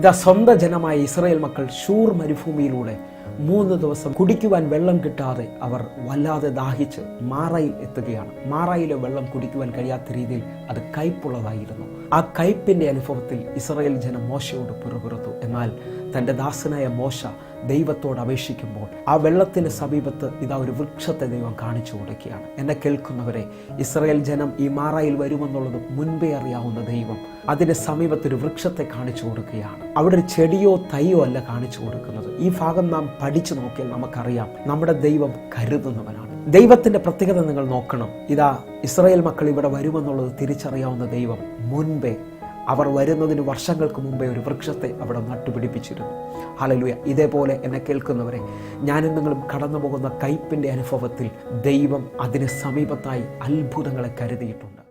ഇതാ സ്വന്തം ജനമായ ഇസ്രായേൽ മക്കൾ ശൂർ മരുഭൂമിയിലൂടെ 3 ദിവസം കുടിക്കുവാൻ വെള്ളം കിട്ടാതെ അവർ വല്ലാതെ ദാഹിച്ച് മാറയിൽ എത്തുകയാണ്. മാറയിലെ വെള്ളം കുടിക്കുവാൻ കഴിയാത്ത രീതിയിൽ അത് കയ്പുള്ളതായിരുന്നു. ആ കയ്പിൻ്റെ അനുഭവത്തിൽ ഇസ്രായേൽ ജനം മോശയോട് പിറുപിറുത്തു. എന്നാൽ തൻ്റെ ദാസനായ മോശ ദൈവത്തോട് അപേക്ഷിക്കുമ്പോൾ ആ വെള്ളത്തിന് സമീപത്ത് ഇതാ ഒരു വൃക്ഷത്തെ ദൈവം കാണിച്ചു കൊടുക്കുകയാണ്. എന്നെ കേൾക്കുന്നവരെ, ഇസ്രായേൽ ജനം ഈ മാറയിൽ വരുമെന്നുള്ളത് മുൻപേ അറിയാവുന്ന ദൈവം അതിന് സമീപത്തൊരു വൃക്ഷത്തെ കാണിച്ചു കൊടുക്കുകയാണ്. അവിടെ ഒരു ചെടിയോ തൈയോ അല്ല കാണിച്ചു കൊടുക്കുന്നത്. ഈ ഭാഗം നാം പഠിച്ചു നോക്കിയാൽ നമുക്കറിയാം, നമ്മുടെ ദൈവം കരുതുന്നവനാണ്. ദൈവത്തിൻ്റെ പ്രത്യേകത നിങ്ങൾ നോക്കണം. ഇതാ ഇസ്രായേൽ മക്കൾ ഇവിടെ വരുമെന്നുള്ളത് തിരിച്ചറിയാവുന്ന ദൈവം മുൻപേ, അവർ വരുന്നതിന് വർഷങ്ങൾക്ക് മുമ്പേ ഒരു വൃക്ഷത്തെ അവിടെ നട്ടുപിടിപ്പിച്ചിരുന്നു. ഹല്ലേലൂയ. ഇതേപോലെ എന്നെ കേൾക്കുന്നവരെ, ഞാനും നിങ്ങളും കടന്നു പോകുന്ന കയ്പിൻ്റെ അനുഭവത്തിൽ ദൈവം അതിന് സമീപത്തായി അത്ഭുതങ്ങളെ കരുതിയിട്ടുണ്ട്.